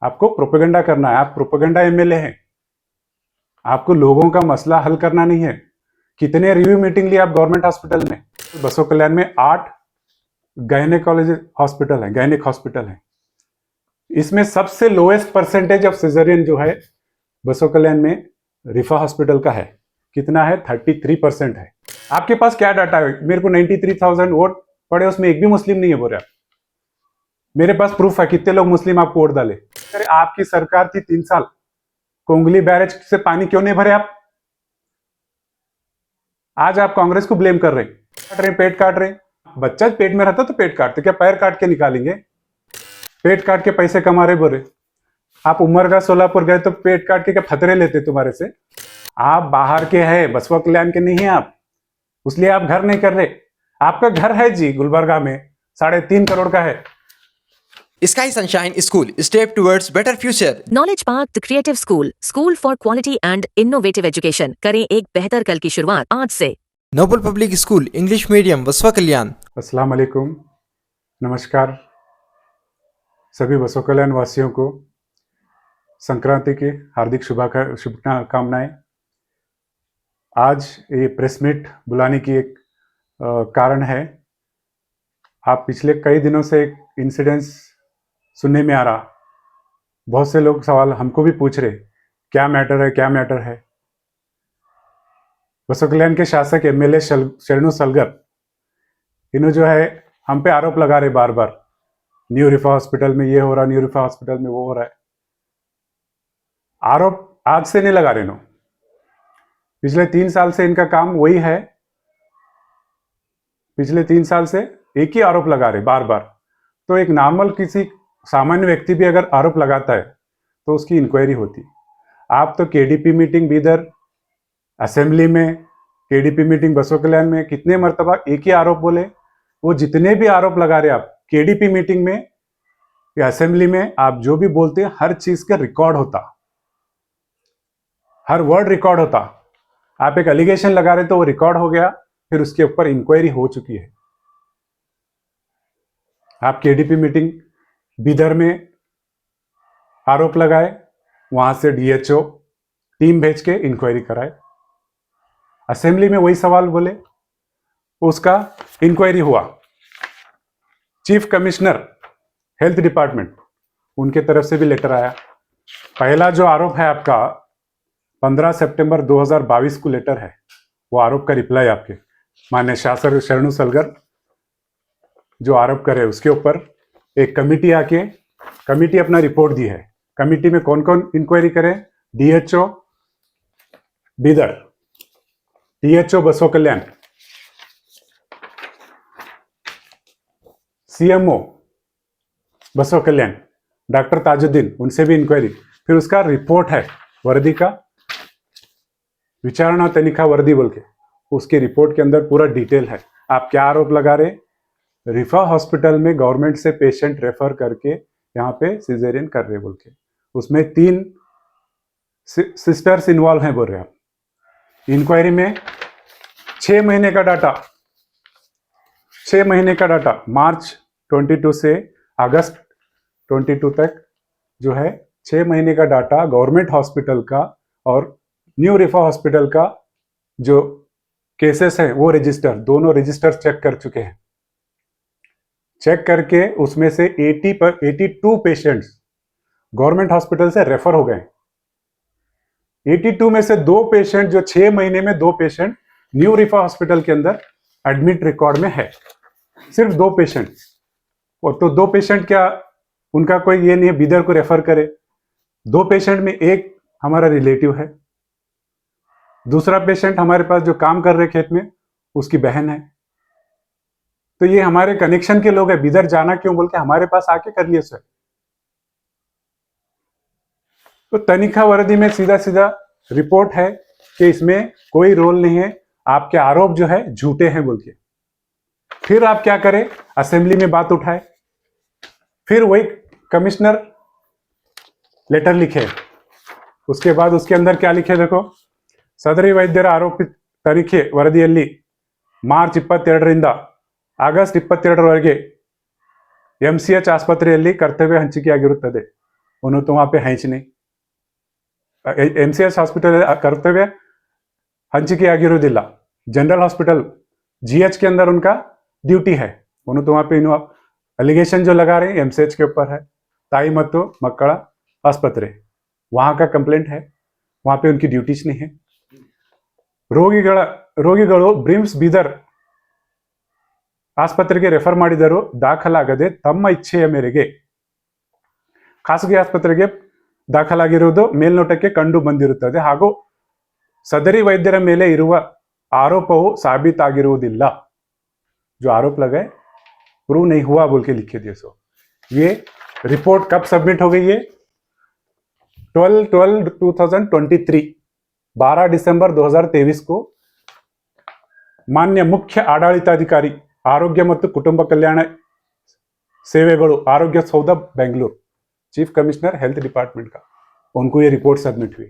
आपको प्रोपेगेंडा करना है, आप प्रोपेगेंडा एमएलए हैं। आपको लोगों का मसला हल करना नहीं है। कितने रिव्यू मीटिंग ली आप गवर्नमेंट हॉस्पिटल में? बसों कल्याण में 8 गायनेकोलॉजी हॉस्पिटल है, गायनिक हॉस्पिटल है। इसमें सबसे लोएस्ट परसेंटेज ऑफ सिजेरियन जो है बसों कल्याण में रिफा हॉस्पिटल का है। कितना है? 33% है। आपके पास क्या डाटा है? मेरे को 93,000 वोट पड़े, उसमें एक भी मुस्लिम नहीं है बोल रहे आप। मेरे पास प्रूफ है कितने लोग मुस्लिम आपको वोट डाले। अरे आपकी सरकार थी 3 साल, कोंगली बैरेज से पानी क्यों नहीं भरे आप? आज आप कांग्रेस को ब्लेम कर रहे हैं। काट रहे, पेट काट रहे। बच्चा पेट में रहता तो पेट काटते, क्या पैर काट के निकालेंगे? पेट काट के पैसे कमा रहे बोले। आप उमरगा सोलापुर गए तो पेट काट के क्या फतरे लेते तुम्हारे से? आप बाहर के हैं, बसवा कल्याण के नहीं हैं आप, इसलिए आप घर नहीं कर रहे। आपका घर है जी गुलबर्गा में, 3.5 करोड़ का है। Sky Sunshine School, step towards better future. Knowledge Park, the creative school for quality and innovative education। करें एक बेहतर कल की शुरुआत आज से। Noble Public School, English Medium, बसवा कल्याण। अस्सलाम वालेकुम, नमस्कार सभी बसवा कल्याण वासियों को संक्रांति की हार्दिक शुभकामनाएं। आज ये प्रेस मीट बुलाने की एक कारण है। आप पिछले कई दिनों से एक इंसिडेंस सुनने में आ रहा, बहुत से लोग सवाल हमको भी पूछ रहे, क्या मैटर है, क्या मैटर है। बसवा कल्याण के शासक एमएलए शरणु सलगर, इन्होंने जो है हम पे आरोप लगा रहे बार बार, न्यू रिफा हॉस्पिटल में ये हो रहा, न्यू रिफा हॉस्पिटल में वो हो रहा है। आरोप आज से नहीं लगा रहे नो, पिछले 3 साल से इनका काम वही है। पिछले 3 साल से एक ही आरोप लगा रहे बार बार। तो एक नॉर्मल किसी सामान्य व्यक्ति भी अगर आरोप लगाता है तो उसकी इंक्वायरी होती। आप तो केडीपी मीटिंग बीदर, असेंबली में, केडीपी मीटिंग बसवा कल्याण में कितने मर्तबा एक ही आरोप बोले। वो जितने भी आरोप लगा रहे आप केडीपी मीटिंग में या असेंबली में, आप जो भी बोलते हैं हर चीज का रिकॉर्ड होता, हर वर्ड रिकॉर्ड होता। आप एक एलिगेशन लगा रहे तो वो रिकॉर्ड हो गया, फिर उसके ऊपर इंक्वायरी हो चुकी है। आप केडीपी मीटिंग बीदर में आरोप लगाए, वहां से डीएचओ टीम भेज के इंक्वायरी कराए। असेंबली में वही सवाल बोले, उसका इंक्वायरी हुआ। चीफ कमिश्नर हेल्थ डिपार्टमेंट, उनके तरफ से भी लेटर आया। पहला जो आरोप है आपका 15 सितंबर 2022 को लेटर है, वो आरोप का रिप्लाई आपके माननीय शासक शरणु सलगर जो आरोप करे उसके ऊपर एक कमिटी अपना रिपोर्ट दी है। कमिटी में कौन कौन इंक्वायरी करे? डीएचओ बीदर, डीएचओ बसवा कल्याण, सीएमओ बसवा कल्याण डॉक्टर ताजुद्दीन, उनसे भी इंक्वायरी। फिर उसका रिपोर्ट है, वर्दी का विचारणा तनिखा वर्दी बोल के, उसके रिपोर्ट के अंदर पूरा डिटेल है। आप क्या आरोप लगा रहे? रिफा हॉस्पिटल में गवर्नमेंट से पेशेंट रेफर करके यहाँ पे सिजेरियन कर रहे बोल के, उसमें 3 सिस्टर्स इन्वॉल्व हैं बोल रहे आप। इंक्वायरी में 6 महीने का डाटा, 6 महीने का डाटा, मार्च 22 से अगस्त 22 तक जो है 6 महीने का डाटा गवर्नमेंट हॉस्पिटल का और न्यू रिफा हॉस्पिटल का जो केसेस हैं वो रजिस्टर, दोनों रजिस्टर चेक कर चुके हैं। चेक करके उसमें से 82 पेशेंट्स गवर्नमेंट हॉस्पिटल से रेफर हो गए। 82 में से 2 पेशेंट, जो 6 महीने में 2 पेशेंट न्यू रिफा हॉस्पिटल के अंदर एडमिट रिकॉर्ड में है। सिर्फ 2 पेशेंट। और तो 2 पेशेंट क्या उनका कोई ये नहीं है बीदर को रेफर करे। 2 पेशेंट में एक हमारा रिलेटिव है, दूसरा पेशेंट हमारे पास जो काम कर रहे खेत में उसकी बहन है। तो ये हमारे कनेक्शन के लोग हैं, बीदर जाना क्यों बोल के हमारे पास आके कर लिए सर। तो तनिखा वर्दी में सीधा सीधा रिपोर्ट है कि इसमें कोई रोल नहीं है, आपके आरोप जो है झूठे हैं बोल के। फिर आप क्या करें? असेंबली में बात उठाए, फिर वही कमिश्नर लेटर लिखे। उसके बाद उसके अंदर क्या लिखे देखो, ಸದರಿ ವೈದ್ಯರ ಆರೋಪಿತ ತನಿಖೆ ವರದಿಯಲ್ಲಿ ಮಾರ್ಚ್ 22ರಿಂದ ಆಗಸ್ಟ್ 22ರವರೆಗೆ ಎಂಸಿಎಚ್ ಆಸ್ಪತ್ರೆಯಲ್ಲಿ ಕರ್ತವ್ಯ ಹಂಚಿಕೆಯಾಗಿರುತ್ತದೆ. उन्होंने तो वहां पे हैंच नहीं MCH हॉस्पिटल कर्तव्य हंचिके ಆಗಿರುವುದಿಲ್ಲ जनरल हॉस्पिटल GH के अंदर उनका ड्यूटी है उन्होंने तो वहां पे एलिगेशन जो लगा रहे हैं MCH के ऊपर है ताई ಮತ್ತು ಮಕ್ಕಳ ಆಸ್ಪತ್ರೆ वहां का कंप्लेंट है वहां पे उनकी ड्यूटीज नहीं है ರೋಗಿಗಳು ಬ್ರಿಮ್ಸ್ ಬೀದರ್ ಆಸ್ಪತ್ರೆಗೆ ರೆಫರ್ ಮಾಡಿದರೂ ದಾಖಲಾಗದೆ ತಮ್ಮ ಇಚ್ಛೆಯ ಮೇರೆಗೆ ಖಾಸಗಿ ಆಸ್ಪತ್ರೆಗೆ ದಾಖಲಾಗಿರುವುದು ಮೇಲ್ನೋಟಕ್ಕೆ ಕಂಡು ಬಂದಿರುತ್ತದೆ ಹಾಗೂ ಸದರಿ ವೈದ್ಯರ ಮೇಲೆ ಇರುವ ಆರೋಪವು ಸಾಬೀತಾಗಿರುವುದಿಲ್ಲ जो आरोप लगाए प्रूव नहीं हुआ बोल के लिखे दिए सो ये रिपोर्ट कब सबमिट हो गई है 12/12/2023 12 दिसंबर 2023 को मान्य मुख्य आಡಳಿತಾಧಿಕಾರಿ आरोग्य ಮತ್ತು ಕುಟುಂಬ ಕಲ್ಯಾಣ ಸೇವೆಗಳು आरोग्य सौदा Bengaluru chief commissioner health department का उनको ये रिपोर्ट सबमिट हुई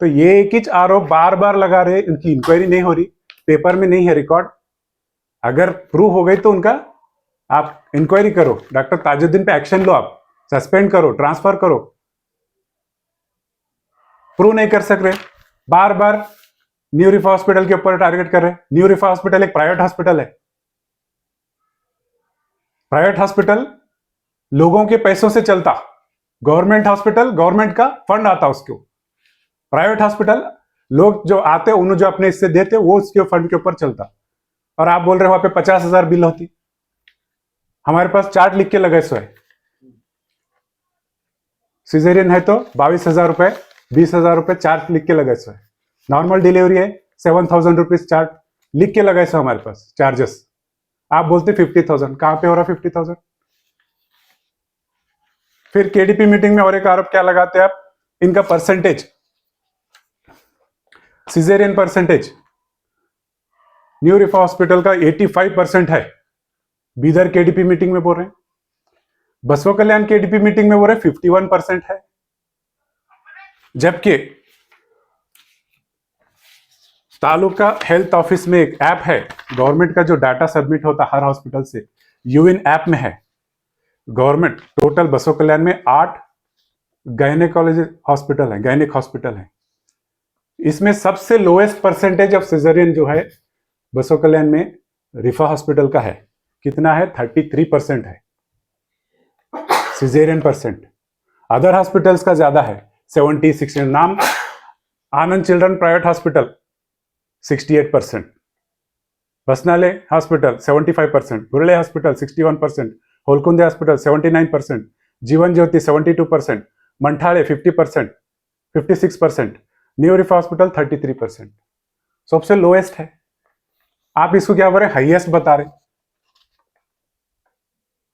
तो ये एक ही आरोप बार बार लगा रहे इनकी इंक्वायरी नहीं हो रही पेपर में नहीं है रिकॉर्ड अगर प्रूव हो गई तो उनका आप इंक्वायरी करो डॉक्टर ताजुद्दीन पे एक्शन लो आप सस्पेंड करो ट्रांसफर करो प्रूव नहीं कर सक रहे बार बार न्यू रिफा हॉस्पिटल के ऊपर टारगेट कर रहे न्यू रिफा हॉस्पिटल एक प्राइवेट हॉस्पिटल है प्राइवेट हॉस्पिटल लोगों के पैसों से चलता गवर्नमेंट हॉस्पिटल गवर्नमेंट का फंड आता उसको प्राइवेट हॉस्पिटल लोग जो आते उन्हें जो अपने इससे देते वो उसके फंड के ऊपर चलता और आप बोल रहे हो वहां पे 50,000 बिल होती हमारे पास चार्ट लिख के लगे सो है सिजेरियन है तो 22,000 रुपए 20,000 रुपए चार्ट लिख के लगे सो है नॉर्मल डिलीवरी है 7,000 रुपीज चार्ट लिख के लगे सो हमारे पास चार्जेस आप बोलते 50,000 कहां पे हो रहा 50,000 फिर KDP मीटिंग में और एक आरोप क्या लगाते हैं आप इनका percentage caesarean percentage new रिफा hospital का 85% है बीदर KDP मीटिंग में बोल रहे हैं बसवा कल्याण KDP मीटिंग में बोल रहे 51% है जबकि तालुका हेल्थ ऑफिस में एक ऐप है गवर्नमेंट का जो डाटा सबमिट होता हर हॉस्पिटल से यूविन ऐप में है गवर्नमेंट टोटल बसवा कल्याण में 8 गायनेकोलॉजी हॉस्पिटल है गायनिक हॉस्पिटल है इसमें सबसे लोएस्ट परसेंटेज ऑफ सिजेरियन जो है बसवा कल्याण में रिफा हॉस्पिटल का है कितना है 33% है सिजेरियन परसेंट अदर हॉस्पिटल्स का ज्यादा है 70-60 नाम Anand children private hospital 68% Basnale hospital 75% Gurle hospital 61% Holkunde hospital 79% Jeevan ज्योति 72% मंठाले 50% 56% न्यू रिफा हॉस्पिटल 33% सबसे लोएस्ट है आप इसको क्या बोल रहे हाईएस्ट बता रहे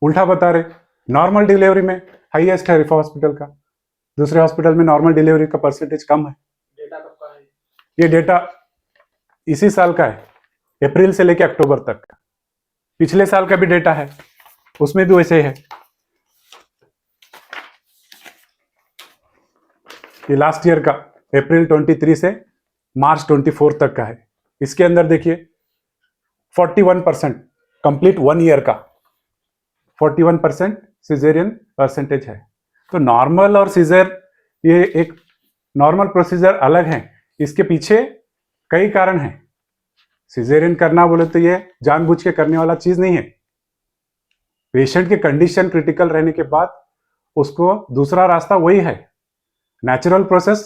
उल्टा बता रहे नॉर्मल डिलीवरी में हाईएस्ट है रिफा हॉस्पिटल का दूसरे हॉस्पिटल में नॉर्मल डिलीवरी का परसेंटेज कम है डेटा कब का है ये डेटा इसी साल का है अप्रैल से लेकर अक्टूबर तक का पिछले साल का भी डेटा है उसमें भी वैसे ही है ये लास्ट ईयर का अप्रैल 23 से मार्च 24 तक का है इसके अंदर देखिए 41% कंप्लीट 1 ईयर का 41% सिजेरियन परसेंटेज है तो नॉर्मल और सीजर ये एक नॉर्मल प्रोसीजर अलग है इसके पीछे कई कारण हैं सिजेरियन करना बोले तो ये जानबूझ के करने वाला चीज नहीं है पेशेंट की कंडीशन क्रिटिकल रहने के बाद उसको दूसरा रास्ता वही है नेचुरल प्रोसेस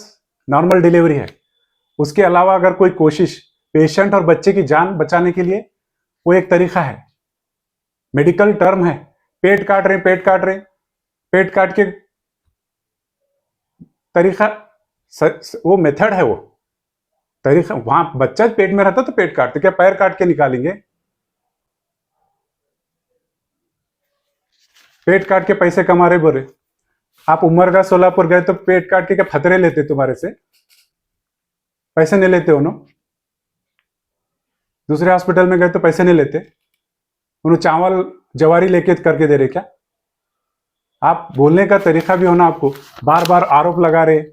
नॉर्मल डिलीवरी है उसके अलावा अगर कोई कोशिश पेशेंट और बच्चे की जान बचाने के लिए वो एक तरीका है मेडिकल टर्म है पेट काट रहे पेट काट के तरीका वो मेथड है वो तरीका वहां बच्चा पेट में रहता तो पेट काटते क्या पैर काट के निकालेंगे पेट काट के पैसे कमा रहे बोले आप उमरगा सोलापुर गए तो पेट काट के क्या फतरे लेते तुम्हारे से पैसे नहीं लेते उन्होंने दूसरे हॉस्पिटल में गए तो पैसे नहीं लेते उन्होंने चावल जवारी लेके करके दे रहे क्या आप बोलने का तरीका भी होना आपको बार बार आरोप लगा रहे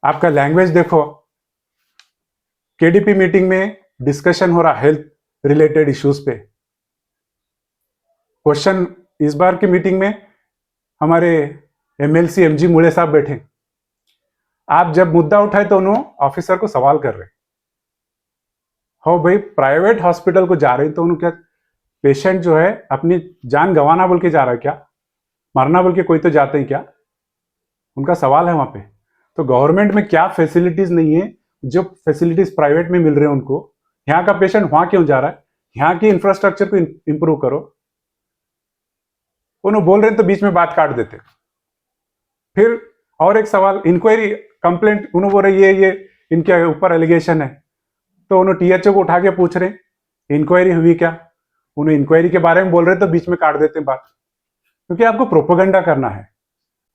आपका लैंग्वेज देखो KDP मीटिंग में डिस्कशन हो रहा हेल्थ रिलेटेड इश्यूज पे क्वेश्चन इस बार की मीटिंग में हमारे एमएलसी एमजी मुड़े साहब बैठे, आप जब मुद्दा उठाए तो उन्होंने ऑफिसर को सवाल कर रहे हो भाई, प्राइवेट हॉस्पिटल को जा रहे तो उन्होंने क्या पेशेंट जो है अपनी जान गंवाना बोल के जा रहा है क्या, मरना बोल के कोई तो जाते हैं क्या, उनका सवाल है वहां पे। तो गवर्नमेंट में क्या फैसिलिटीज नहीं है जो फैसिलिटीज प्राइवेट में मिल रहे हैं उनको, यहाँ का पेशेंट वहां क्यों जा रहा है, यहाँ की इंफ्रास्ट्रक्चर को इंप्रूव करो। उन्होंने बोल रहे हैं तो बीच में बात काट देते। फिर और एक सवाल, इंक्वायरी कंप्लेंट, उन्होंने बोल रहे ये इनके ऊपर एलिगेशन है, तो उन्होंने टीएचओ को उठा के पूछ रहे इंक्वायरी हुई क्या, उन्हें इंक्वायरी के बारे में बोल रहे तो बीच में काट देते हैं बात, क्योंकि आपको प्रोपेगेंडा करना है,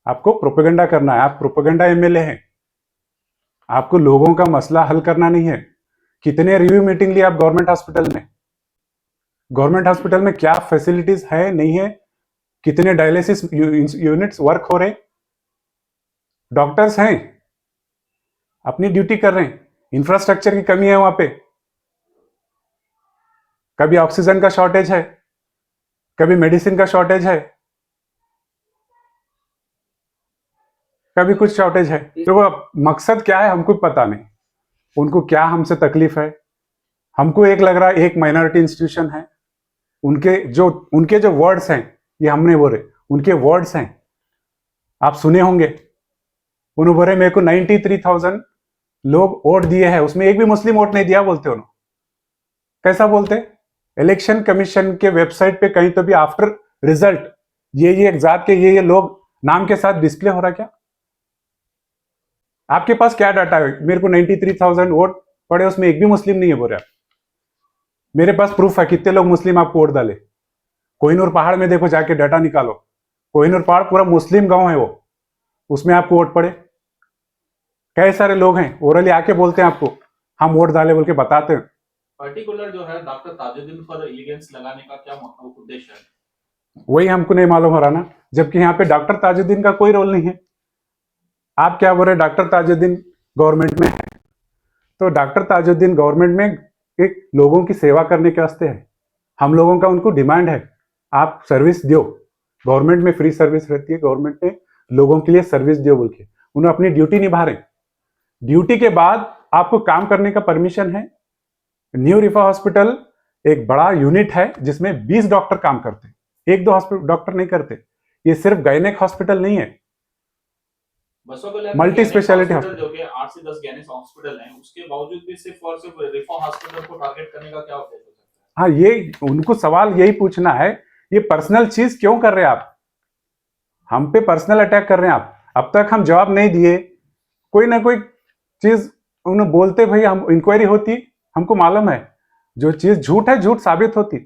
आपको प्रोपेगेंडा करना है, आप प्रोपेगेंडा एमएलए हैं, आपको लोगों का मसला हल करना नहीं है। कितने रिव्यू मीटिंग ली आप गवर्नमेंट हॉस्पिटल में, गवर्नमेंट हॉस्पिटल में क्या फैसिलिटीज है नहीं है, कितने डायलिसिस यूनिट्स वर्क हो रहे, डॉक्टर्स हैं अपनी ड्यूटी कर रहे हैं, इंफ्रास्ट्रक्चर की कमी है वहां पे, कभी ऑक्सीजन का शॉर्टेज है, कभी मेडिसिन का शॉर्टेज है, कभी कुछ शॉर्टेज है। तो वो मकसद क्या है हमको पता नहीं, उनको क्या हमसे तकलीफ है। हमको एक लग रहा है एक माइनॉरिटी इंस्टीट्यूशन है, उनके जो वर्ड्स हैं, ये हमने बोले उनके वर्ड्स हैं, आप सुने होंगे। उन्होंने बोले मेरे को 93,000 लोग वोट दिए हैं, उसमें एक भी मुस्लिम वोट नहीं दिया बोलते उन्होंने। कैसा बोलते, इलेक्शन कमीशन के वेबसाइट पे कहीं तो भी आफ्टर रिजल्ट ये जात के ये लोग नाम के साथ डिस्प्ले हो रहा क्या, आपके पास क्या डाटा है। मेरे को 93,000 वोट पड़े, उसमें एक भी मुस्लिम नहीं है बोल रहे आप, मेरे पास प्रूफ है कितने लोग मुस्लिम आपको वोट डाले। कोहिनूर पहाड़ में देखो जाके डाटा निकालो, कोहिनूर पहाड़ पूरा मुस्लिम गांव है वो, उसमें आपको वोट पड़े। कई सारे लोग हैं ओरली आके बोलते हैं आपको हम वोट डाले बोल के बताते हैं। पर्टिकुलर जो है डॉक्टर ताजुद्दीन पर इलिगेंस लगाने का क्या उद्देश्य है, वही हमको नहीं मालूम हो रहा ना, जबकि यहाँ पे डॉक्टर ताजुद्दीन का कोई रोल नहीं है। आप क्या बोल रहे डॉक्टर ताजुद्दीन गवर्नमेंट में है, तो डॉक्टर ताजुद्दीन गवर्नमेंट में एक लोगों की सेवा करने के वास्ते है। हम लोगों का उनको डिमांड है आप सर्विस दो, गवर्नमेंट में फ्री सर्विस रहती है, गवर्नमेंट में लोगों के लिए सर्विस दो बोल के उन्हें अपनी ड्यूटी निभा रहे। ड्यूटी के बाद आपको काम करने का परमिशन है। न्यू रिफा हॉस्पिटल एक बड़ा यूनिट है जिसमें 20 डॉक्टर काम करते हैं, एक दो डॉक्टर नहीं करते। ये सिर्फ गायनेक हॉस्पिटल नहीं है, मल्टी स्पेशलिटी हॉस्पिटल जो कि 8 से 10 गायनेक हॉस्पिटल हैं, उसके बावजूद भी सिर्फ और सिर्फ रिफा हॉस्पिटल को टारगेट करने का क्या उद्देश्य हो सकता है। हाँ, ये उनको सवाल यही पूछना है, ये पर्सनल चीज क्यों कर रहे हैं आप, हम पे पर्सनल अटैक कर रहे हैं आप। अब तक हम जवाब नहीं दिए, कोई ना कोई चीज उन्हें बोलते, भाई हम इंक्वायरी होती, हमको मालूम है जो चीज झूठ है झूठ साबित होती,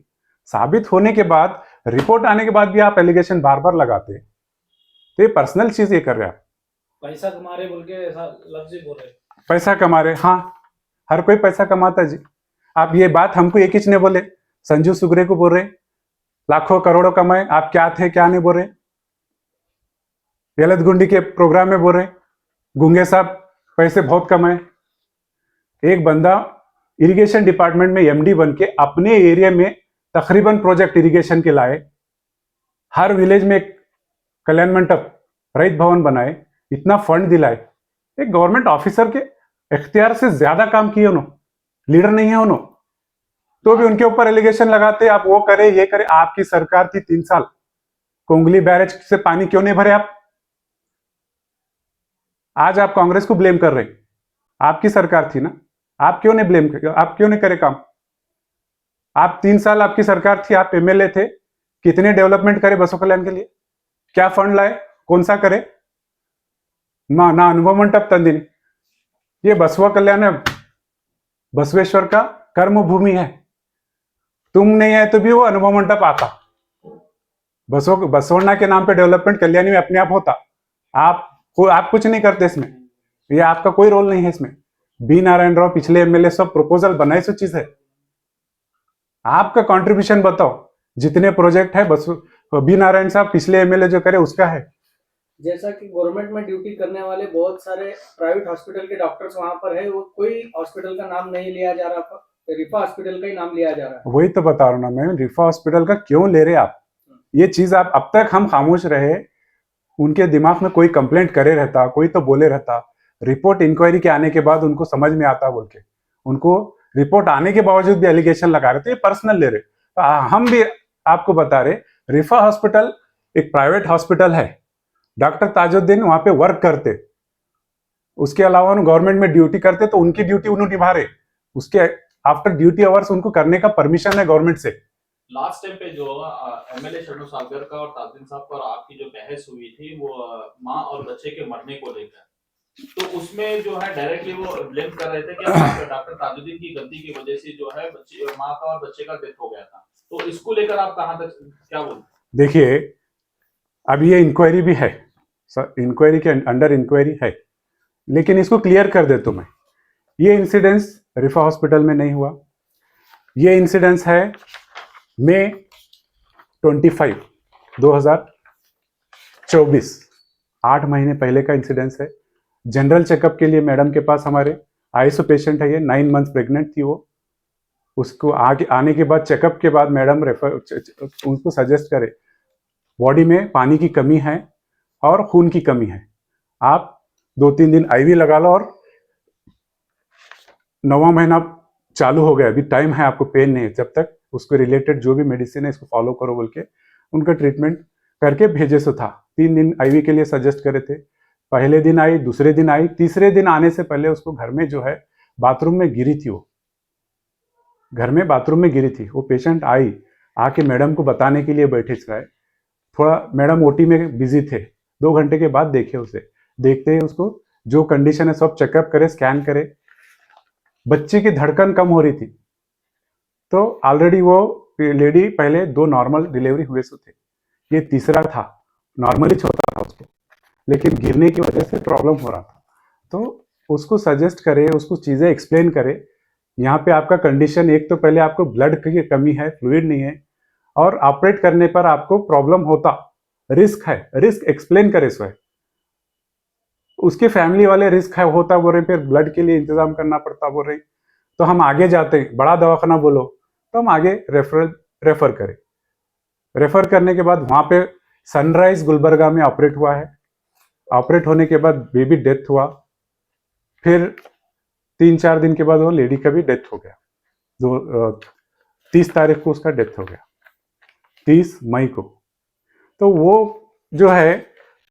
साबित होने के बाद रिपोर्ट आने के बाद भी आप एलिगेशन बार बार लगाते, तो ये पर्सनल चीज ये कर रहे हैं आप। पैसा कमा रहे बोल के ऐसा लफ्ज ही बोल रहे, पैसा कमा रहे, हाँ हर कोई पैसा कमाता जी। आप ये बात हमको एक ही ने बोले, संजू सुगरे को बोल रहे लाखों करोड़ों कमाए, आप क्या थे क्या नहीं बोल रहे। गलत गुंडी के प्रोग्राम में बोल रहे गुंगे साहब पैसे बहुत कमाए। एक बंदा इरिगेशन डिपार्टमेंट में एमडी बन के अपने एरिया में तकरीबन प्रोजेक्ट इरिगेशन के लाए, हर विलेज में एक कल्याण मंडप रईत भवन बनाए, इतना फंड दिलाए। एक गवर्नमेंट ऑफिसर के इख्तियार से ज्यादा काम किए उन्होंने, लीडर नहीं है उन्होंने, तो भी उनके ऊपर एलिगेशन लगाते आप वो करे ये करे। आपकी सरकार थी 3 साल, कोंगली बैरेज से पानी क्यों नहीं भरे आप, आज आप कांग्रेस को ब्लेम कर रहे, आपकी सरकार थी ना, आप क्यों नहीं ब्लेम कर, आप क्यों नहीं करे काम। आप 3 साल आपकी सरकार थी, आप एमएलए थे, कितने डेवलपमेंट करे बसों कल्याण के लिए, क्या फंड लाए, कौन सा करे ना अनुभव मंडप तंदिनी। ये बसवा कल्याण है, बसवेश्वर का कर्म भूमि है, तुम नहीं आए तो भी वो अनुभव मंडप आता। बसवन्ना के नाम पे डेवलपमेंट कल्याणी में अपने आप होता, आप कुछ नहीं करते इसमें, ये आपका कोई रोल नहीं है इसमें। बी नारायण राव पिछले एमएलए सब प्रपोजल बनाए, सो चीज है, आपका कंट्रीब्यूशन बताओ। जितने प्रोजेक्ट है बस बी नारायण साहब पिछले एमएलए जो करे उसका है। जैसा कि गवर्नमेंट में ड्यूटी करने वाले बहुत सारे प्राइवेट हॉस्पिटल के डॉक्टर्स वहां पर है, वो कोई हॉस्पिटल का नाम नहीं लिया जा रहा, रिफा हॉस्पिटल का ही नाम लिया जा रहा है। वही तो बता रहा हूँ ना मैं, रिफा हॉस्पिटल का क्यों ले रहे आप, ये चीज आप अब तक हम खामोश रहे, उनके दिमाग में कोई कंप्लेंट करे रहता, कोई तो बोले रहता, रिपोर्ट इंक्वायरी के आने के बाद उनको समझ में आता बोल के, उनको रिपोर्ट आने के बावजूद भी एलिगेशन लगा रहे थे, ये पर्सनल ले रहे। तो हम भी आपको बता रहे, रिफा हॉस्पिटल एक प्राइवेट हॉस्पिटल है, डॉक्टर ताजुद्दीन वहां पे वर्क करते, उसके अलावा उन्होंने गवर्नमेंट में ड्यूटी करते, तो उनकी ड्यूटी उन्होंने निभा रहे, उसके आफ्टर ड्यूटी आवर्स उनको करने का परमिशन है गवर्नमेंट से। लास्ट टाइम पे जो एमएलए शरणु सागर का और ताजुद्दीन साहब का और आपकी जो बहस हुई थी वो माँ और बच्चे के मरने को लेकर, तो उसमें जो है डायरेक्टली वो ब्लेम कर रहे थे कि डॉक्टर ताजुद्दीन की गलती की वजह से जो है माँ का और बच्चे का डेथ हो गया था। तो इसको लेकर आप कहाँ तक क्या बोलते? देखिए, अभी ये इंक्वायरी भी है, इंक्वायरी के अंडर इंक्वायरी है, लेकिन इसको क्लियर कर देता हूं मैं, ये इंसिडेंस रिफा हॉस्पिटल में नहीं हुआ। ये इंसिडेंस है मई 25, 2024, 8 महीने पहले का इंसिडेंस है। जनरल चेकअप के लिए मैडम के पास हमारे आईसीयू पेशेंट है, ये 9 मंथ्स प्रेग्नेंट थी वो, उसको आने के बाद चेकअप के बाद मैडम उनको सजेस्ट करे बॉडी में पानी की कमी है और खून की कमी है, आप 2-3 दिन आईवी लगा लो और 9वां महीना चालू हो गया, अभी टाइम है, आपको पेन नहीं है, जब तक उसको रिलेटेड जो भी मेडिसिन है इसको फॉलो करो बोल के उनका ट्रीटमेंट करके भेजे सो था। 3 दिन आईवी के लिए सजेस्ट करे थे, पहले दिन आई, दूसरे दिन आई, तीसरे दिन आने से पहले उसको घर में जो है बाथरूम में गिरी थी, वो घर में बाथरूम में गिरी थी। वो पेशेंट आई, आके मैडम को बताने के लिए बैठे गए, थोड़ा मैडम ओटी में बिजी थे, 2 घंटे के बाद देखे उसे, देखते ही उसको जो कंडीशन है सब चेकअप करे, स्कैन करे, बच्चे की धड़कन कम हो रही थी। तो ऑलरेडी वो लेडी पहले 2 नॉर्मल डिलीवरी हुए सो थे, ये तीसरा था, नॉर्मली होता था उसको, लेकिन गिरने की वजह से प्रॉब्लम हो रहा था। तो उसको सजेस्ट करे, उसको चीज़ें एक्सप्लेन करे, यहाँ पे आपका कंडीशन, एक तो पहले आपको ब्लड की कमी है, फ्लूइड नहीं है, और ऑपरेट करने पर आपको प्रॉब्लम होता, रिस्क है, रिस्क एक्सप्लेन करे सो है, उसके फैमिली वाले रिस्क है होता बोल रहे, फिर ब्लड के लिए इंतजाम करना पड़ता बोल रहे, तो हम आगे जाते हैं, बड़ा दवाखाना बोलो तो हम आगे रेफर करें। रेफर करने के बाद वहां पे सनराइज गुलबर्गा में ऑपरेट हुआ है, ऑपरेट होने के बाद बेबी डेथ हुआ, फिर 3-4 दिन के बाद वो लेडी का भी डेथ हो गया, 30 तारीख को उसका डेथ हो गया, 30 मई को। तो वो जो है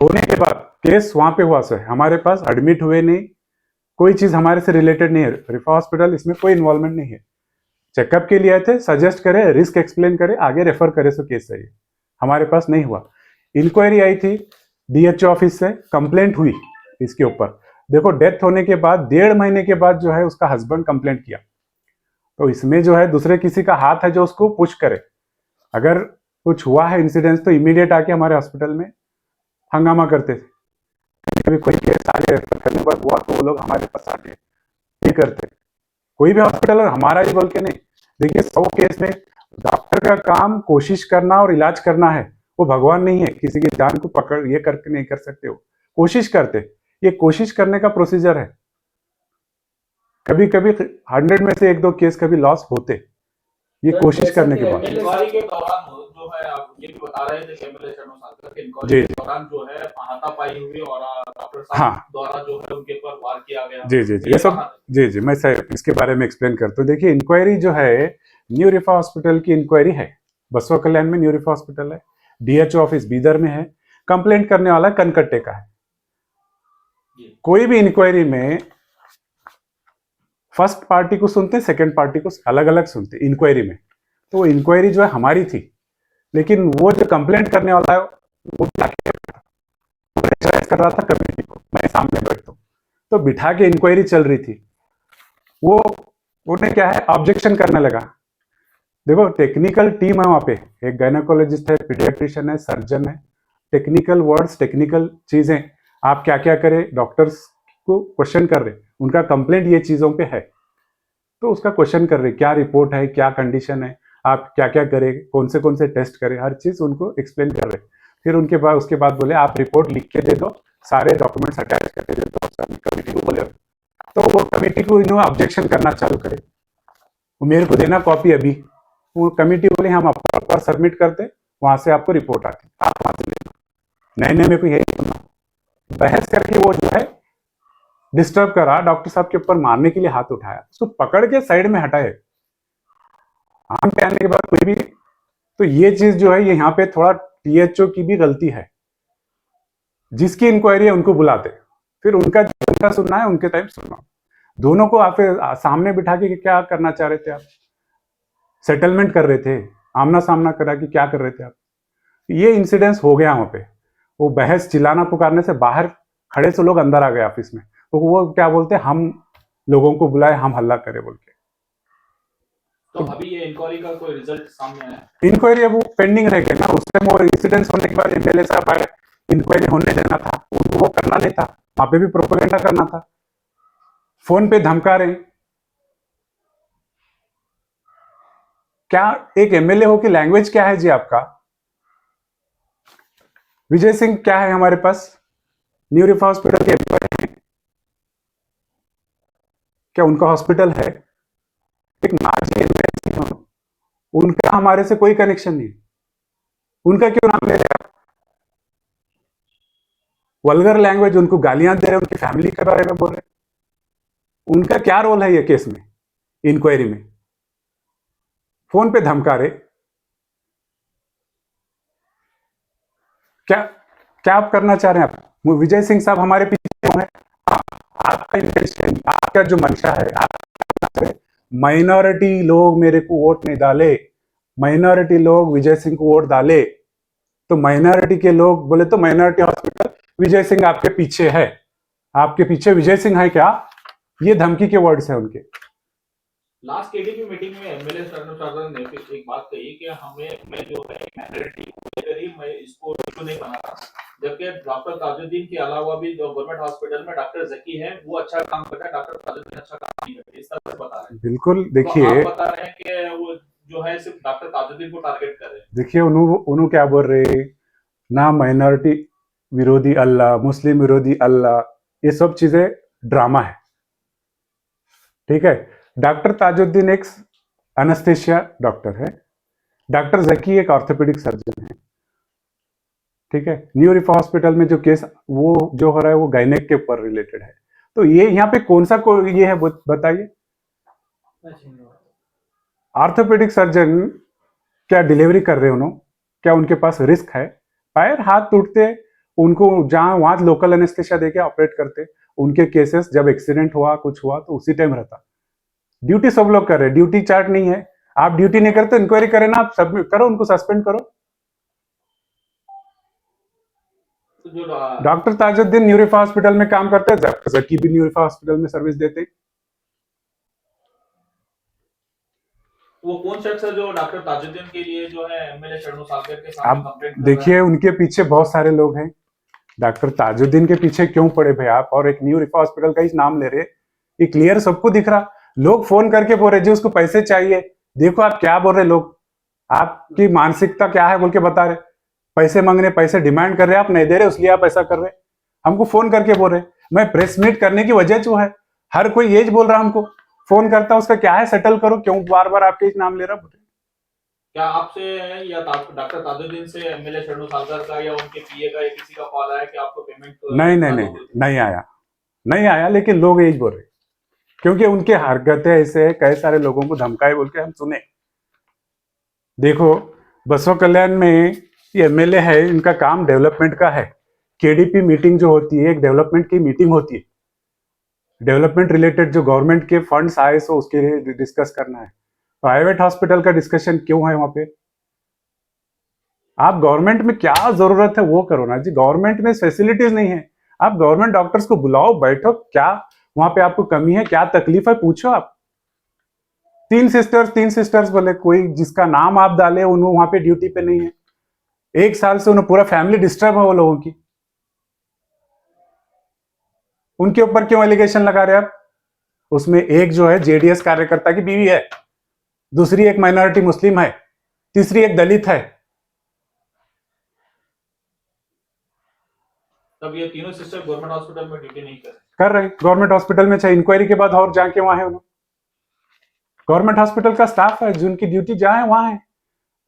होने के बाद केस वहां पे हुआ, सर हमारे पास एडमिट हुए नहीं, कोई चीज हमारे से रिलेटेड नहीं है, रिफा हॉस्पिटल इसमें कोई इन्वॉल्वमेंट नहीं है, चेकअप के लिए आए थे, सजेस्ट करे, रिस्क एक्सप्लेन करे, आगे रेफर करे, सो केस चाहिए, हमारे पास नहीं हुआ। इंक्वायरी आई थी डीएचओ ऑफिस से, कंप्लेंट हुई इसके ऊपर, देखो डेथ होने के बाद 1.5 महीने के बाद जो है उसका हस्बैंड कंप्लेंट किया, तो इसमें जो है दूसरे किसी का हाथ है जो उसको पुश करे, अगर कुछ हुआ है इंसिडेंस तो इमीडिएट आके हमारे हॉस्पिटल में हंगामा करते थे, कभी कोई केस आगे करने के बाद हुआ तो वो लोग हमारे पास आके ये करते, कोई भी हॉस्पिटल और हमारा ही बोल के नहीं। देखिए 100 केस में डॉक्टर का काम कोशिश करना और इलाज करना है, वो भगवान नहीं है, किसी की जान को पकड़ ये करके नहीं कर सकते, हो कोशिश करते, ये कोशिश करने का प्रोसीजर है। कभी कभी 100 में से 1-2 केस कभी लॉस होते, ये कोशिश करने के बाद। इंक्वायरी के दौरान जो है आप ये भी बता रहे थे कि एमएलए शरणु सागर के इंक्वायरी के दौरान जो है हाथापाई हुई और डॉक्टर साहब द्वारा जो है उनके ऊपर वार किया गया। जी जी जी, ये सब जी मैं सर इसके बारे में एक्सप्लेन करता हूँ। देखिए इंक्वायरी जो है न्यू रिफा हॉस्पिटल की इंक्वायरी है, बसवा कल्याण में न्यू रिफा हॉस्पिटल है, डीएचओ ऑफिस बीदर में है, कंप्लेंट करने वाला कनकट्टे का है। कोई भी इंक्वायरी में फर्स्ट पार्टी को सुनते हैं, सेकंड पार्टी को अलग अलग सुनते हैं इंक्वायरी में, तो वो इंक्वायरी जो है हमारी थी, लेकिन वो जो कंप्लेंट करने वाला है वो कर रहा था कमेटी को, मैं सामने बैठता हूँ, तो बिठा के इंक्वायरी चल रही थी, वो उन्हें क्या है ऑब्जेक्शन करने लगा। देखो टेक्निकल टीम है वहां पे, एक गायनेकोलॉजिस्ट है, पीडियाट्रिशियन है, सर्जन है, टेक्निकल वर्ड्स, टेक्निकल चीजें, आप क्या क्या करें, डॉक्टर्स को क्वेश्चन कर रहे, उनका कंप्लेंट ये चीजों पे है, तो उसका क्वेश्चन कर रहे, क्या रिपोर्ट है, क्या कंडीशन है, आप क्या क्या करें, कौन से टेस्ट करें, हर चीज उनको एक्सप्लेन कर रहे। फिर उसके बाद बोले आप रिपोर्ट लिख के दे दो, सारे डॉक्यूमेंट्स अटैच करके दे दो, कमेटी को बोले, तो वो कमेटी को इन्होंने ऑब्जेक्शन करना चालू करे, वो मेरे को देना कॉपी, अभी वो कमेटी बोले हम आपको सबमिट करते, वहां से आपको रिपोर्ट आती, आप वहां से ले लो, नए नए मेरे को यही सुनना, बहस करके वो जो है डिस्टर्ब करा, डॉक्टर साहब के ऊपर मारने के लिए हाथ उठाया, उसको पकड़ के साइड में हटाए। आम कहने के बाद कोई भी, तो ये चीज जो है ये यहाँ पे थोड़ा टीएचओ की भी गलती है। जिसकी इंक्वायरी है उनको बुलाते, फिर उनका जिनका सुनना है उनके टाइम सुनना। दोनों को आप सामने बिठा के क्या करना चाह रहे थे आप? सेटलमेंट कर रहे थे, आमना सामना करा कि क्या कर रहे थे आप? ये इंसिडेंस हो गया वहां पे। वो बहस चिल्लाना पुकारने से बाहर खड़े से लोग अंदर आ गए ऑफिस में, तो वो क्या बोलते हैं, हम लोगों को बुलाए, हम हल्ला करें बोल के। तो अभी ये इंक्वायरी का कोई रिजल्ट सामने आया? इंक्वायरी अब वो पेंडिंग रह गया ना, उस टाइम वो इंसिडेंस होने के बाद एमएलए साहब आए, इंक्वायरी होने देना था, उनको वो करना नहीं था, वहां पे भी प्रोपेगेंडा करना था, फोन पे धमका रहे। क्या एक एमएलए हो कि लैंग्वेज क्या है जी आपका? विजय सिंह क्या है हमारे पास, न्यू रिफा हॉस्पिटल के एम्प्लॉय हैं, क्या उनका हॉस्पिटल है? एक माजी एमएलए, उनका हमारे से कोई कनेक्शन नहीं, उनका क्यों नाम ले रहे हैं? वल्गर लैंग्वेज, उनको गालियां दे रहे हैं, उनकी फैमिली के बारे में बोल रहे हैं। उनका क्या रोल है ये केस में, इंक्वायरी में? फोन पे धमका रहे। क्या क्या आप करना चाह रहे हैं आप? विजय सिंह साहब हमारे पीछे क्यों है? आपका इंटेंशन, आपका जो मंशा है, आप माइनॉरिटी लोग मेरे को वोट नहीं डाले, माइनॉरिटी लोग विजय सिंह को वोट डाले, तो माइनॉरिटी के लोग बोले तो माइनॉरिटी हॉस्पिटल विजय सिंह आपके पीछे है, आपके पीछे विजय सिंह है क्या? ये धमकी के वर्ड्स है उनके। लास्ट केडीपी मीटिंग में एमएलए शरणु ने एक बात कही कि हमें मैं जो है माइनॉरिटी को लेकर ही मैं इसको इशू नहीं बना रहा, जबकि डॉक्टर ताजुद्दीन के अलावा भी जो गवर्नमेंट हॉस्पिटल में डॉक्टर जकी है वो अच्छा काम कर रहा है, डॉक्टर ताजुद्दीन अच्छा काम नहीं करते, इस तरह से बता रहे हैं। बिल्कुल, तो देखिए आप बता रहे हैं कि वो जो है सिर्फ डॉक्टर ताजुद्दीन को टारगेट कर रहे हैं। देखिए उन्होंने क्या बोल रहे ना, माइनॉरिटी विरोधी अल्लाह, मुस्लिम विरोधी अल्लाह, ये सब चीजें ड्रामा है, ठीक है। डॉक्टर ताजुद्दीन एक एनेस्थेशिया डॉक्टर है, डॉक्टर जकी एक ऑर्थोपेडिक सर्जन है, ठीक है। न्यू रिफा हॉस्पिटल में जो केस वो जो हो रहा है वो गायनेक के ऊपर रिलेटेड है, तो ये यहाँ पे कौन सा ये है बताइए? ऑर्थोपेडिक सर्जन क्या डिलीवरी कर रहे हैं उन्होंने? क्या उनके पास रिस्क है? पैर हाथ टूटते, उनको जहां वहां लोकल एनेस्थेशिया देके ऑपरेट करते, उनके केसेस जब एक्सीडेंट हुआ कुछ हुआ तो उसी टाइम रहता। ड्यूटी सब लोग कर रहे हैं, ड्यूटी चार्ट नहीं है, आप ड्यूटी नहीं करते इंक्वायरी करें ना, आप सबमिट करो, उनको सस्पेंड करो। डॉक्टर ताजुद्दीन न्यू रिफा हॉस्पिटल में काम करते हैं, जकी भी न्यू रिफा हॉस्पिटल में सर्विस देते। वो कौन शख्स है जो डॉक्टर ताजुद्दीन के लिए जो है एमएलए शरणु सागर के सामने आप कंप्लेंट कर रहा देखिए है? उनके पीछे बहुत सारे लोग हैं, डॉक्टर ताजुद्दीन के पीछे क्यों पड़े भाई आप? और एक न्यू रिफा हॉस्पिटल का ही नाम ले रहे, ये क्लियर सबको दिख रहा। लोग फोन करके बोल रहे जी उसको पैसे चाहिए, देखो आप क्या बोल रहे, लोग आपकी मानसिकता क्या है बोल के बता रहे, पैसे मांगने, पैसे डिमांड कर रहे, आप नहीं दे रहे इसलिए आप ऐसा कर रहे, हमको फोन करके बोल रहे। मैं प्रेस मीट करने की वजह जो है, हर कोई ये बोल रहा हमको, फोन करता उसका क्या है, सेटल करो, क्यों बार बार आपके नाम ले रहा? क्या आपसे या डॉक्टर ताजुद्दीन से एमएलए शरणु सागर का या उनके पीए का या किसी का कॉल आया कि आपको पेमेंट नहीं आया, नहीं आया, लेकिन लोग यही बोल रहे क्योंकि उनके हरकतें ऐसे, कई सारे लोगों को धमकाए बोल के हम सुने। देखो बसवा कल्याण में ये एमएलए है, इनका काम डेवलपमेंट का है, केडीपी मीटिंग जो होती है एक डेवलपमेंट की मीटिंग होती है, डेवलपमेंट रिलेटेड जो गवर्नमेंट के फंड्स आए सो उसके लिए डिस्कस करना है। प्राइवेट हॉस्पिटल का डिस्कशन क्यों है वहां पे? आप गवर्नमेंट में क्या जरूरत है वो करो ना जी, गवर्नमेंट में फैसिलिटीज नहीं है, आप गवर्नमेंट डॉक्टर्स को बुलाओ, बैठो, क्या वहां पे आपको कमी है, क्या तकलीफ है पूछो आप। तीन सिस्टर्स बोले, कोई जिसका नाम आप डाले उन्होंने वहां पे ड्यूटी पे नहीं है, 1 साल से उन्हें पूरा फैमिली डिस्टर्ब है वो लोगों की, उनके ऊपर क्यों एलिगेशन लगा रहे आप? उसमें एक जो है जेडीएस कार्यकर्ता की बीवी है, दूसरी एक माइनॉरिटी मुस्लिम है, तीसरी एक दलित है। तब ये तीनों सिस्टर गवर्नमेंट हॉस्पिटल में ड्यूटी नहीं कर रहे गवर्नमेंट हॉस्पिटल में, चाहे इंक्वायरी के बाद और जाके वहां है उन्होंने, गवर्नमेंट हॉस्पिटल का स्टाफ है जिनकी ड्यूटी जहां है वहां है।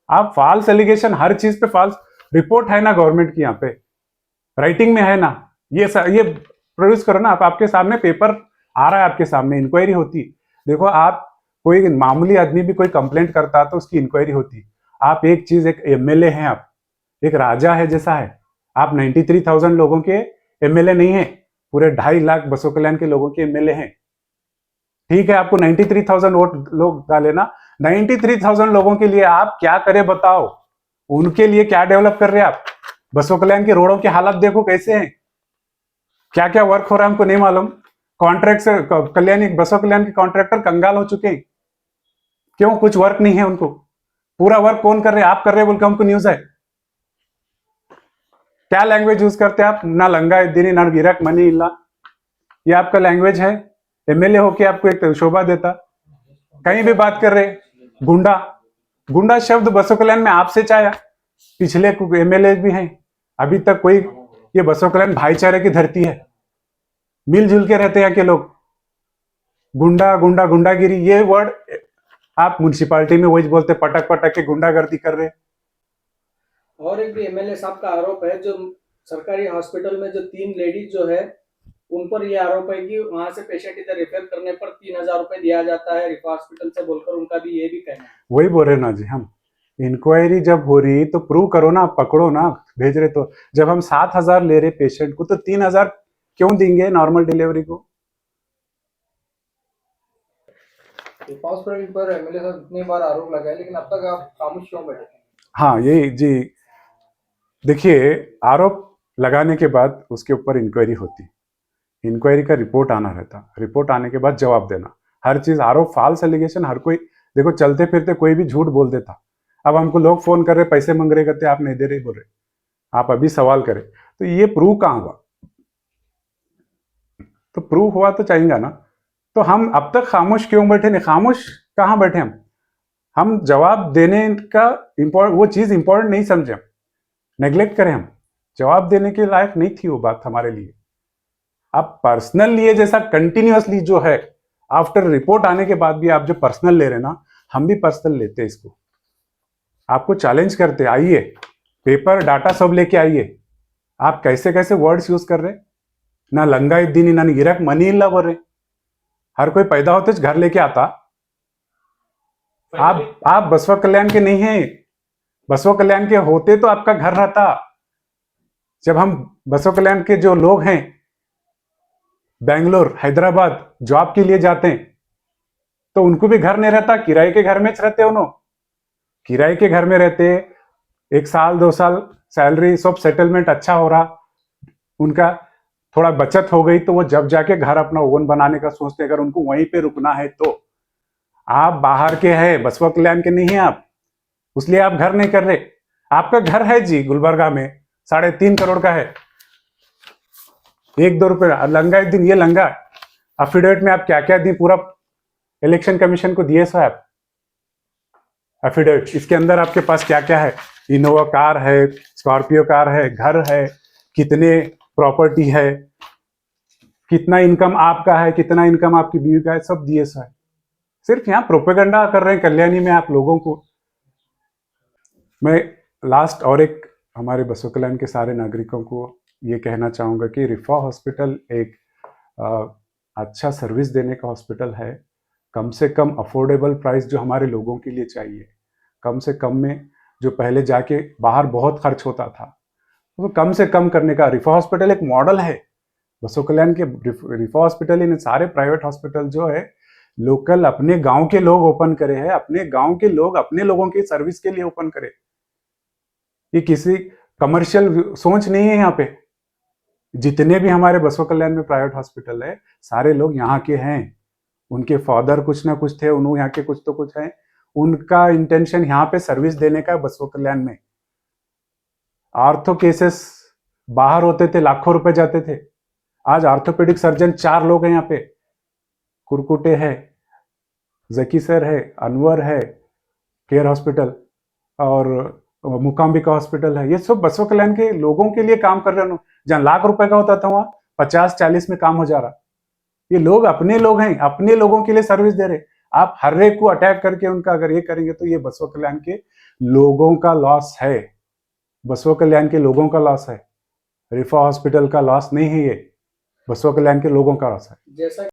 आप फॉल्स एलिगेशन, हर चीज पे फॉल्स रिपोर्ट है ना गवर्नमेंट की यहाँ पे, राइटिंग में है ना, ये प्रोड्यूस करो ना आप, आपके सामने पेपर आ रहा है, आपके सामने इंक्वायरी होती। देखो आप, कोई मामूली आदमी भी कोई कंप्लेंट करता तो उसकी इंक्वायरी होती। आप एक चीज, एक एमएलए हैं आप, एक राजा है जैसा है आप। 93,000 लोगों के एमएलए नहीं है, पूरे 2.5 लाख बसों कल्याण के लोगों के एमएलए हैं। ठीक है, आपको 93,000 वोट लोग डाले ना, 93,000 लोगों के लिए आप क्या करें बताओ, उनके लिए क्या डेवलप कर रहे हैं आप? बसों कल्याण के रोडों की हालत देखो कैसे हैं, क्या क्या वर्क हो रहा है हमको नहीं मालूम। कॉन्ट्रैक्ट से कल्याणी बसों कल्याण के कॉन्ट्रैक्टर कंगाल हो चुके हैं। क्यों? कुछ वर्क नहीं है उनको। पूरा वर्क कौन कर रहे हैं? आप कर रहे हैं बोल के हमको न्यूज है। क्या लैंग्वेज यूज करते हैं आप? ना लंगा दिनी ना गिरक मनी इल्ला, ये आपका लैंग्वेज है? एमएलए होके आपको एक शोभा देता? कहीं भी बात कर रहे गुंडा, गुंडा शब्द बसों कल्याण में आपसे चाया, पिछले एमएलए भी हैं, अभी तक कोई, ये बसों कल्याण भाईचारे की धरती है, मिलजुल के रहते हैं यहाँ के लोग। गुंडा गुंडा गुंडागिरी, ये वर्ड आप म्युनिसिपालिटी में वही बोलते, पटक पटक के गुंडागर्दी कर रहे। और एक भी एमएलए साहब का आरोप है, जो सरकारी हॉस्पिटल में जो 3 लेडीज जो है, उन पर यह आरोप है कि वहां से पेशेंट इधर रेफर करने पर 3,000 रुपए दिया जाता है रिफा हॉस्पिटल से बोलकर, उनका भी ये भी कहना है। वही बोल रहे ना जी, हम इंक्वायरी जब हो रही तो प्रूव करो ना, पकड़ो ना, भेज रहे तो। जब हम 7,000 ले रहे पेशेंट को तो 3,000 क्यों देंगे नॉर्मल डिलीवरी को? हॉस्पिटल पर एमएलए साहब इतनी बार आरोप लगाए, लेकिन अब तक आप खामोश क्यों बैठे? हाँ ये जी, देखिए आरोप लगाने के बाद उसके ऊपर इंक्वायरी होती, इंक्वायरी का रिपोर्ट आना रहता, रिपोर्ट आने के बाद जवाब देना। हर चीज आरोप, फॉल्स एलिगेशन, हर कोई देखो चलते फिरते कोई भी झूठ बोल देता। अब हमको लोग फोन कर रहे, पैसे मांग रहे, कहते आप नहीं दे रहे बोल रहे, आप अभी सवाल करें तो ये प्रूव कहाँ हुआ? तो प्रूव हुआ तो चाहिए ना। तो हम अब तक खामोश क्यों बैठे? नहीं, खामोश कहाँ बैठे हम जवाब देने का वो चीज इंपॉर्टेंट नहीं समझे, नेग्लेक्ट करें हम। जवाब देने के लायक नहीं थी वो बात हमारे लिए। आप पर्सनल लिए जैसा कंटिन्यूअसली जो है, आफ्टर रिपोर्ट आने के बाद भी आप जो पर्सनल ले रहे ना, हम भी पर्सनल लेते इसको। आपको चैलेंज करते, आइए पेपर डाटा सब लेके आइए। आप कैसे कैसे वर्ड्स यूज कर रहे, ना लंगा इद्दीनी ना गिरक मनी इल्ला बोल रहे। हर कोई पैदा होते घर लेके आता। आप बसवा कल्याण के नहीं है, बसवा कल्याण के होते तो आपका घर रहता। जब हम बसवा कल्याण के जो लोग हैं बेंगलोर हैदराबाद जॉब के लिए जाते हैं तो उनको भी घर नहीं रहता, किराए के घर में रहते, उन्होंने किराए के घर में रहते। 1 साल 2 साल सैलरी सब सेटलमेंट अच्छा हो रहा, उनका थोड़ा बचत हो गई तो वो जब जाके घर अपना ओवन बनाने का सोचते, अगर उनको वहीं पे रुकना है तो। आप बाहर के हैं, बसवा कल्याण के नहीं है आप, इसलिए आप घर नहीं कर रहे। आपका घर है जी गुलबर्गा में, 3.5 करोड़ का है, 1-2 रुपए लंगा एक दिन। ये लंगा एफिडेविट में आप क्या क्या दी, पूरा इलेक्शन कमीशन को दिए साहब एफिडेविट। इसके अंदर आपके पास क्या क्या है, इनोवा कार है, स्कॉर्पियो कार है, घर है, कितने प्रॉपर्टी है, कितना इनकम आपका है, कितना इनकम आपकी बीवी का है, सब दिए साहब। सिर्फ यहाँ प्रोपेगेंडा कर रहे हैं कल्याणी में आप लोगों को। मैं लास्ट और एक हमारे बसवा कल्याण के सारे नागरिकों को ये कहना चाहूँगा कि रिफा हॉस्पिटल एक अच्छा सर्विस देने का हॉस्पिटल है। कम से कम अफोर्डेबल प्राइस जो हमारे लोगों के लिए चाहिए, कम से कम में, जो पहले जाके बाहर बहुत खर्च होता था तो कम से कम करने का रिफा हॉस्पिटल एक मॉडल है। बसवा कल्याण के रिफा हॉस्पिटल, इन सारे प्राइवेट हॉस्पिटल जो है लोकल अपने गांव के लोग ओपन करे हैं, अपने गांव के लोग अपने लोगों की सर्विस के लिए ओपन करे। ये किसी कमर्शियल सोच नहीं है। यहाँ पे जितने भी हमारे बसवा कल्याण में प्राइवेट हॉस्पिटल है, सारे लोग यहाँ के हैं, उनके फादर कुछ ना कुछ थे, उन्होंने यहाँ के कुछ तो कुछ है, उनका इंटेंशन यहाँ पे सर्विस देने का। बसवा कल्याण में आर्थो केसेस बाहर होते थे, लाखों रुपए जाते थे। आज आर्थोपेडिक सर्जन 4 लोग हैं यहाँ पे, कुरकुटे है, जकी सर है, अनवर है, केयर हॉस्पिटल और मुकाम्बिका हॉस्पिटल है। ये सब बसवा कल्याण के लोगों के लिए काम कर रहे हैं। जहां लाख रुपए का होता था वहां 50-40 में काम हो जा रहा। ये लोग अपने लोग हैं, अपने लोगों के लिए सर्विस दे रहे। आप हर एक को अटैक करके उनका अगर ये करेंगे तो ये बसवा कल्याण के लोगों का लॉस है, बसवा कल्याण के लोगों का लॉस है। रिफा हॉस्पिटल का लॉस नहीं है ये, बसवा कल्याण के लोगों का लॉस है। जैसा